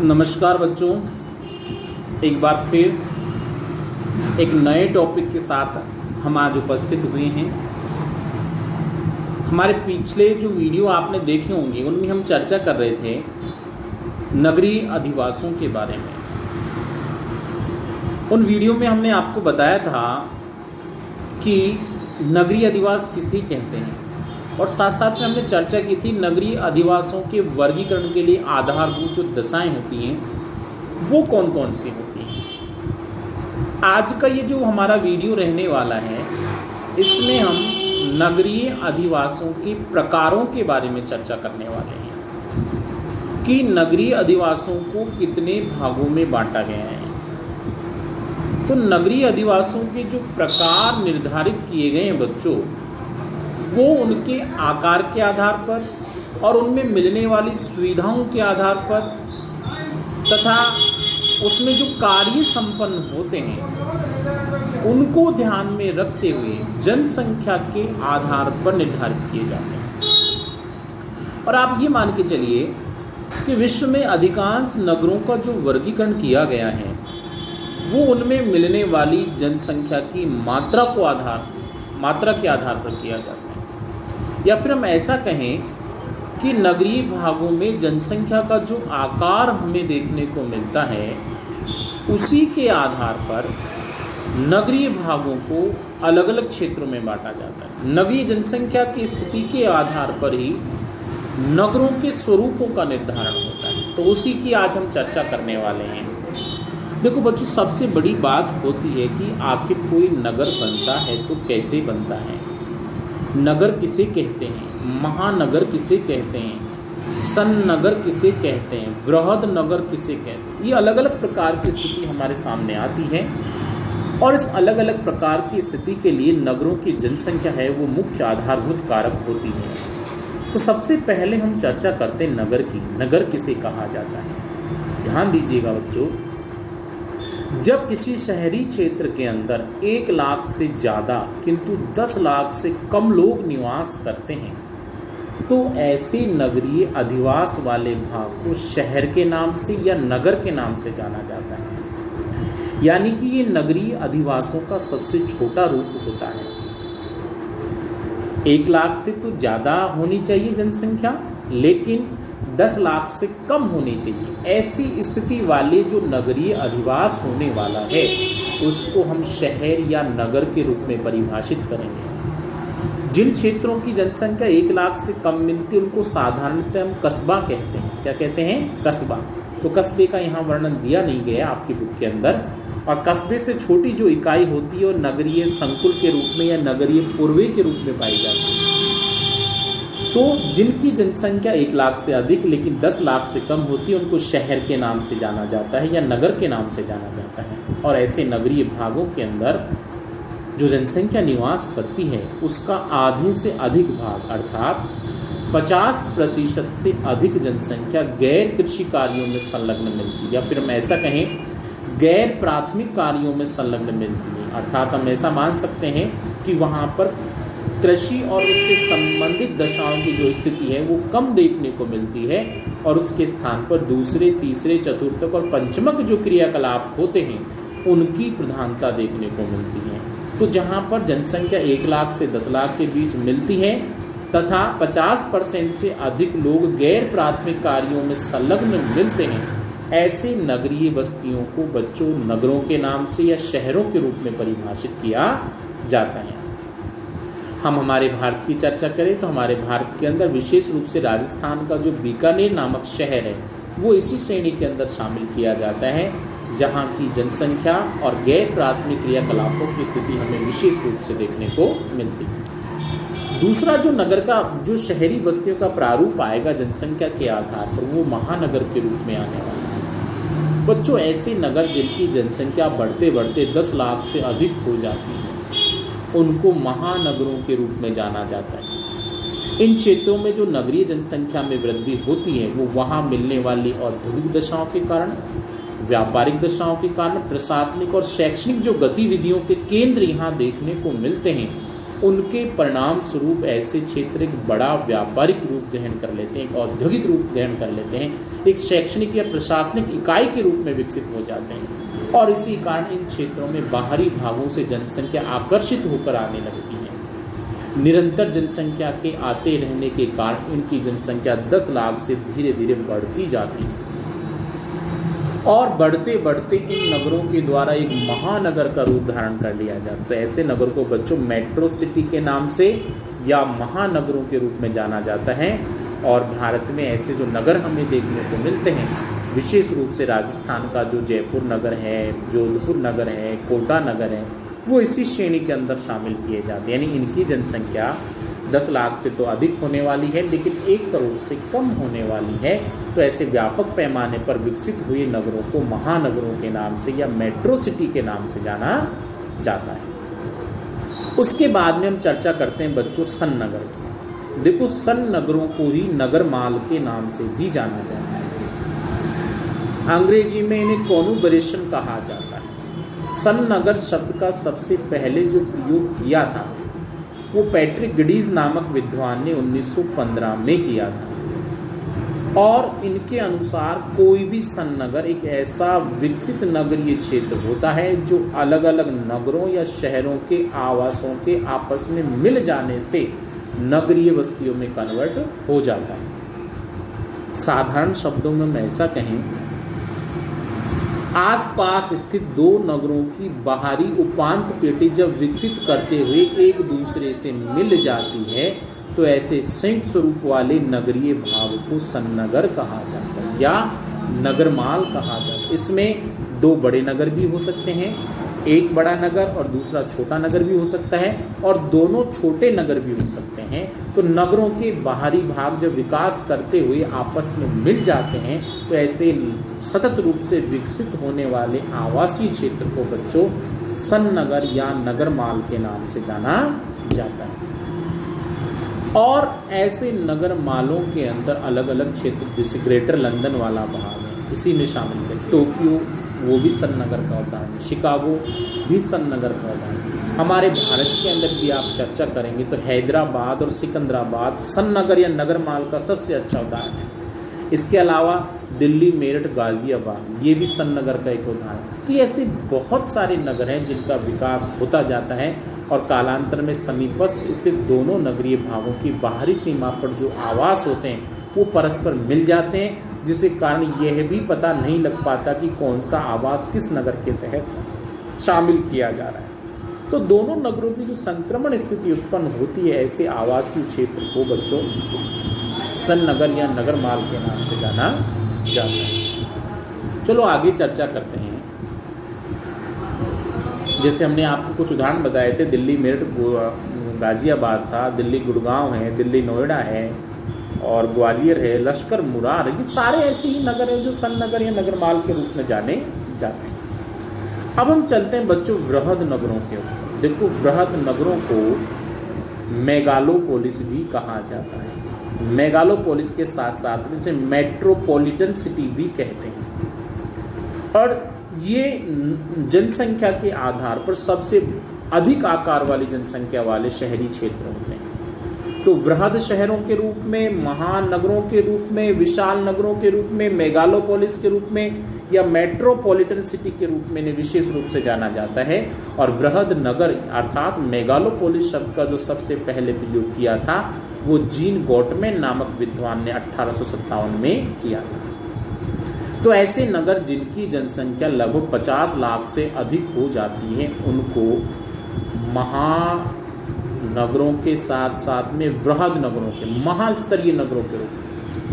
नमस्कार बच्चों, एक बार फिर एक नए टॉपिक के साथ हम आज उपस्थित हुए हैं। हमारे पिछले जो वीडियो आपने देखे होंगे उनमें हम चर्चा कर रहे थे नगरीय अधिवासों के बारे में। उन वीडियो में हमने आपको बताया था कि नगरीय अधिवास किसे कहते हैं और साथ साथ में हमने चर्चा की थी नगरीय अधिवासों के वर्गीकरण के लिए आधारभूत जो दशाएं होती हैं वो कौन कौन सी होती हैं। आज का ये जो हमारा वीडियो रहने वाला है इसमें हम नगरीय अधिवासों के प्रकारों के बारे में चर्चा करने वाले हैं कि नगरीय अधिवासों को कितने भागों में बांटा गया है। तो नगरीय अधिवासों के जो प्रकार निर्धारित किए गए हैं बच्चों, वो उनके आकार के आधार पर और उनमें मिलने वाली सुविधाओं के आधार पर तथा उसमें जो कार्य संपन्न होते हैं उनको ध्यान में रखते हुए जनसंख्या के आधार पर निर्धारित किए जाते हैं। और आप ये मान के चलिए कि विश्व में अधिकांश नगरों का जो वर्गीकरण किया गया है वो उनमें मिलने वाली जनसंख्या की मात्रा के आधार पर किया जाता है। या फिर हम ऐसा कहें कि नगरीय भागों में जनसंख्या का जो आकार हमें देखने को मिलता है उसी के आधार पर नगरीय भागों को अलग अलग क्षेत्रों में बांटा जाता है। नगरीय जनसंख्या की स्थिति के आधार पर ही नगरों के स्वरूपों का निर्धारण होता है। तो उसी की आज हम चर्चा करने वाले हैं। देखो बच्चों, सबसे बड़ी बात होती है कि आखिर कोई नगर बनता है तो कैसे बनता है। नगर किसे कहते हैं, महानगर किसे कहते हैं, सन्नगर किसे कहते हैं, वृहद नगर किसे कहते हैं, ये अलग अलग प्रकार की स्थिति हमारे सामने आती है। और इस अलग अलग प्रकार की स्थिति के लिए नगरों की जनसंख्या है वो मुख्य आधारभूत कारक होती है। तो सबसे पहले हम चर्चा करते हैं नगर की। नगर किसे कहा जाता है, ध्यान दीजिएगा बच्चों। जब किसी शहरी क्षेत्र के अंदर 1 लाख से ज़्यादा किंतु 10 लाख से कम लोग निवास करते हैं तो ऐसे नगरीय अधिवास वाले भाग को शहर के नाम से या नगर के नाम से जाना जाता है। यानी कि ये नगरीय अधिवासों का सबसे छोटा रूप होता है। 1 लाख से तो ज़्यादा होनी चाहिए जनसंख्या, लेकिन 10 लाख से कम होनी चाहिए। ऐसी स्थिति वाले जो नगरीय अधिवास होने वाला है उसको हम शहर या नगर के रूप में परिभाषित करेंगे। जिन क्षेत्रों की जनसंख्या 1 लाख से कम मिलती है उनको साधारणतः हम कस्बा कहते हैं। क्या कहते हैं? कस्बा। तो कस्बे का यहाँ वर्णन दिया नहीं गया आपकी बुक के अंदर। और कस्बे से छोटी जो इकाई होती है वो नगरीय संकुल के रूप में या नगरीय पूर्वे के रूप में पाई जाती है। तो जिनकी जनसंख्या 1 लाख से अधिक लेकिन 10 लाख से कम होती है उनको शहर के नाम से जाना जाता है या नगर के नाम से जाना जाता है। और ऐसे नगरीय भागों के अंदर जो जनसंख्या निवास करती है उसका आधे से अधिक भाग अर्थात 50% से अधिक जनसंख्या गैर कृषि कार्यों में संलग्न मिलती है। या फिर हम ऐसा कहें गैर प्राथमिक कार्यों में संलग्न मिलती है। अर्थात हम ऐसा मान सकते हैं कि वहाँ पर कृषि और उससे संबंधित दशाओं की जो स्थिति है वो कम देखने को मिलती है और उसके स्थान पर दूसरे, तीसरे, चतुर्थक और पंचमक जो क्रियाकलाप होते हैं उनकी प्रधानता देखने को मिलती है। तो जहाँ पर जनसंख्या 1 लाख से 10 लाख के बीच मिलती है तथा 50% से अधिक लोग गैर प्राथमिक कार्यों में संलग्न मिलते हैं, ऐसे नगरीय बस्तियों को बच्चों नगरों के नाम से या शहरों के रूप में परिभाषित किया जाता है। हम हमारे भारत की चर्चा करें तो हमारे भारत के अंदर विशेष रूप से राजस्थान का जो बीकानेर नामक शहर है वो इसी श्रेणी के अंदर शामिल किया जाता है, जहाँ की जनसंख्या और गैर प्राथमिक क्रियाकलापों की स्थिति हमें विशेष रूप से देखने को मिलती है। दूसरा जो नगर का जो शहरी बस्तियों का प्रारूप आएगा जनसंख्या के आधार पर वो महानगर के रूप में आने वाला है। बच्चों, ऐसे नगर जिनकी जनसंख्या बढ़ते बढ़ते 10 लाख से अधिक हो जाती है उनको महानगरों के रूप में जाना जाता है। इन क्षेत्रों में जो नगरीय जनसंख्या में वृद्धि होती है वो वहाँ मिलने वाली औद्योगिक दशाओं के कारण, व्यापारिक दशाओं के कारण, प्रशासनिक और शैक्षणिक जो गतिविधियों के केंद्र यहाँ देखने को मिलते हैं उनके परिणाम स्वरूप ऐसे क्षेत्र एक बड़ा व्यापारिक रूप ग्रहण कर लेते हैं, एक औद्योगिक रूप ग्रहण कर लेते हैं, एक शैक्षणिक या प्रशासनिक इकाई के रूप में विकसित हो जाते हैं। और इसी कारण इन क्षेत्रों में बाहरी भागों से जनसंख्या आकर्षित होकर आने लगती है। निरंतर जनसंख्या के आते रहने के कारण इनकी जनसंख्या 10 लाख से धीरे धीरे बढ़ती जाती है और बढ़ते बढ़ते इन नगरों के द्वारा एक महानगर का रूप धारण कर लिया जाता है। ऐसे नगर को बच्चों मेट्रो सिटी के नाम से या महानगरों के रूप में जाना जाता है। और भारत में ऐसे जो नगर हमें देखने को मिलते हैं, विशेष रूप से राजस्थान का जो जयपुर नगर है, जोधपुर नगर है, कोटा नगर है, वो इसी श्रेणी के अंदर शामिल किए जाते हैं। यानी इनकी जनसंख्या 10 लाख से तो अधिक होने वाली है, लेकिन 1 करोड़ से कम होने वाली है। तो ऐसे व्यापक पैमाने पर विकसित हुए नगरों को महानगरों के नाम से या मेट्रो सिटी के नाम से जाना जाता है। उसके बाद में हम चर्चा करते हैं बच्चों सन नगर की। देखो, सन नगरों को ही नगरमाल के नाम से भी जाना जाता है। अंग्रेजी में इन्हें कॉन्यूबरेशन कहा जाता है। सन नगर शब्द का सबसे पहले जो प्रयोग किया था वो पैट्रिक गिडीज नामक विद्वान ने 1915 में किया था। और इनके अनुसार कोई भी सन नगर एक ऐसा विकसित नगरीय क्षेत्र होता है जो अलग अलग नगरों या शहरों के आवासों के आपस में मिल जाने से नगरीय बस्तियों में कन्वर्ट हो जाता है। साधारण शब्दों में हम ऐसा कहें, आसपास स्थित 2 नगरों की बाहरी उपांत पेटी जब विकसित करते हुए एक दूसरे से मिल जाती है तो ऐसे संयुक्त स्वरूप वाले नगरीय भाग को सन्नगर कहा जाता है या नगरमाल कहा जाता है। इसमें 2 बड़े नगर भी हो सकते हैं, एक बड़ा नगर और दूसरा छोटा नगर भी हो सकता है, और दोनों छोटे नगर भी हो सकते हैं। तो नगरों के बाहरी भाग जब विकास करते हुए आपस में मिल जाते हैं तो ऐसे सतत रूप से विकसित होने वाले आवासीय क्षेत्र को बच्चों सन नगर या नगरमाल के नाम से जाना जाता है। और ऐसे नगरमालों के अंदर अलग अलग क्षेत्र, जैसे ग्रेटर लंदन वाला भाग है, इसी में शामिल है। टोक्यो वो भी सन नगर का उदाहरण है, शिकागो भी सन नगर का उदाहरण है। हमारे भारत के अंदर भी आप चर्चा करेंगे तो हैदराबाद और सिकंदराबाद सन नगर या नगरमाल का सबसे अच्छा उदाहरण है। इसके अलावा दिल्ली, मेरठ, गाजियाबाद ये भी सन नगर का एक उदाहरण है। तो ऐसे बहुत सारे नगर हैं जिनका विकास होता जाता है और कालांतर में समीपस्थ स्थित दोनों नगरीय भागों की बाहरी सीमा पर जो आवास होते हैं वो परस्पर मिल जाते हैं, जिसके कारण यह भी पता नहीं लग पाता कि कौन सा आवास किस नगर के तहत शामिल किया जा रहा है। तो दोनों नगरों की जो संक्रमण स्थिति उत्पन्न होती है, ऐसे आवासीय क्षेत्र को बच्चों सन नगर या नगरमाल के नाम से जाना जाता है। चलो आगे चर्चा करते हैं। जैसे हमने आपको कुछ उदाहरण बताए थे, दिल्ली, मेरठ, गाजियाबाद था, दिल्ली गुड़गांव है, दिल्ली नोएडा है और ग्वालियर है, लश्कर मुरार है। ये सारे ऐसे ही नगर हैं जो सन नगर या नगरमाल के रूप में जाने जाते हैं। अब हम चलते हैं बच्चों वृहद नगरों के ऊपर। देखो, वृहद नगरों को मेगालोपोलिस भी कहा जाता है। मेगालोपोलिस के साथ साथ इसे मेट्रोपॉलिटन सिटी भी कहते हैं। और ये जनसंख्या के आधार पर सबसे अधिक आकार वाली जनसंख्या वाले शहरी क्षेत्र होते हैं। तो वृहद शहरों के रूप में, महानगरों के रूप में, विशाल नगरों के रूप में, मेगालोपोलिस के रूप में या मेट्रोपॉलिटन सिटी के रूप में विशेष रूप से जाना जाता है। और वृहद नगर अर्थात मेगालोपोलिस शब्द का जो सबसे पहले प्रयोग किया था वो जीन गॉटमैन नामक विद्वान ने 1857 में किया था। तो ऐसे नगर जिनकी जनसंख्या लगभग 50 लाख से अधिक हो जाती है उनको महानगरों के साथ साथ में वृहद नगरों के, महास्तरीय नगरों के रूप में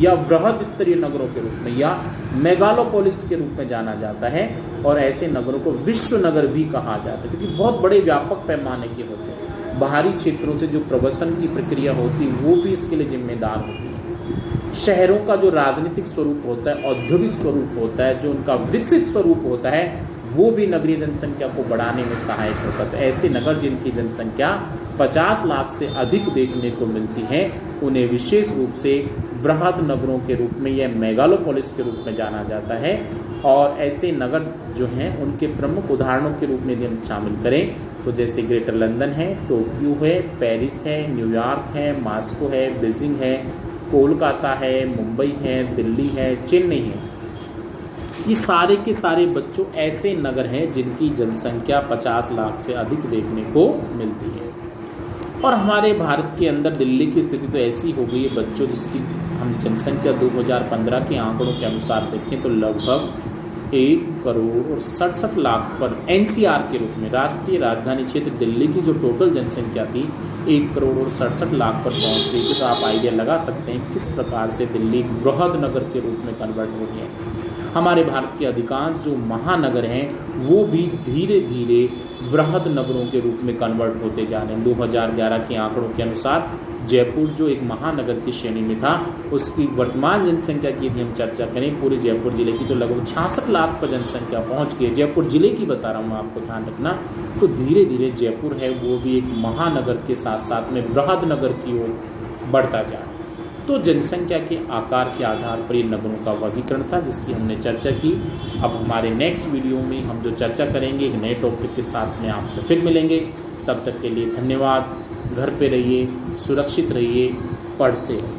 या वृहद स्तरीय नगरों के रूप में या मेगालोपोलिस के रूप में जाना जाता है। और ऐसे नगरों को विश्व नगर भी कहा जाता है क्योंकि बहुत बड़े व्यापक पैमाने के होते हैं। बाहरी क्षेत्रों से जो प्रवसन की प्रक्रिया होती है वो भी इसके लिए जिम्मेदार होती है। शहरों का जो राजनीतिक स्वरूप होता है, औद्योगिक स्वरूप होता है, जो उनका विकसित स्वरूप होता है, वो भी नगरीय जनसंख्या को बढ़ाने में सहायक होता था। ऐसे नगर जिनकी जनसंख्या 50 लाख से अधिक देखने को मिलती है उन्हें विशेष रूप से वृहद नगरों के रूप में या मेगालोपोलिस के रूप में जाना जाता है। और ऐसे नगर जो हैं उनके प्रमुख उदाहरणों के रूप में यदि हम शामिल करें तो जैसे ग्रेटर लंदन है, टोक्यो है, पेरिस है, न्यूयॉर्क है, मॉस्को है, बीजिंग है, कोलकाता है, मुंबई है, दिल्ली है, चेन्नई है। ये सारे के सारे बच्चों ऐसे नगर हैं जिनकी जनसंख्या 50 लाख से अधिक देखने को मिलती है। और हमारे भारत के अंदर दिल्ली की स्थिति तो ऐसी हो गई है बच्चों, जिसकी हम जनसंख्या 2015 के आंकड़ों के अनुसार देखें तो लगभग 1,67,00,000 पर एनसीआर के रूप में, राष्ट्रीय राजधानी क्षेत्र दिल्ली की जो टोटल जनसंख्या थी 1,67,00,000 पर पहुंच गई थी। तो आप आइडिया लगा सकते हैं किस प्रकार से दिल्ली वृहद नगर के रूप में कन्वर्ट हो रही है। हमारे भारत के अधिकांश जो महानगर हैं वो भी धीरे धीरे वृहद नगरों के रूप में कन्वर्ट होते जा रहे हैं। 2011 के आंकड़ों के अनुसार जयपुर जो एक महानगर की श्रेणी में था, उसकी वर्तमान जनसंख्या की यदि हम चर्चा करें पूरे जयपुर जिले की तो लगभग 66 लाख पर जनसंख्या पहुंच गई है। जयपुर जिले की बता रहा हूँ आपको, ध्यान रखना। तो धीरे धीरे जयपुर है वो भी एक महानगर के साथ साथ में वृहद नगर की ओर बढ़ता जा रहा है। तो जनसंख्या के आकार के आधार पर ये नगरों का वर्गीकरण था जिसकी हमने चर्चा की। अब हमारे नेक्स्ट वीडियो में हम जो चर्चा करेंगे एक नए टॉपिक के साथ में आपसे फिर मिलेंगे। तब तक के लिए धन्यवाद। घर पे रहिए, सुरक्षित रहिए, पढ़ते रहिए।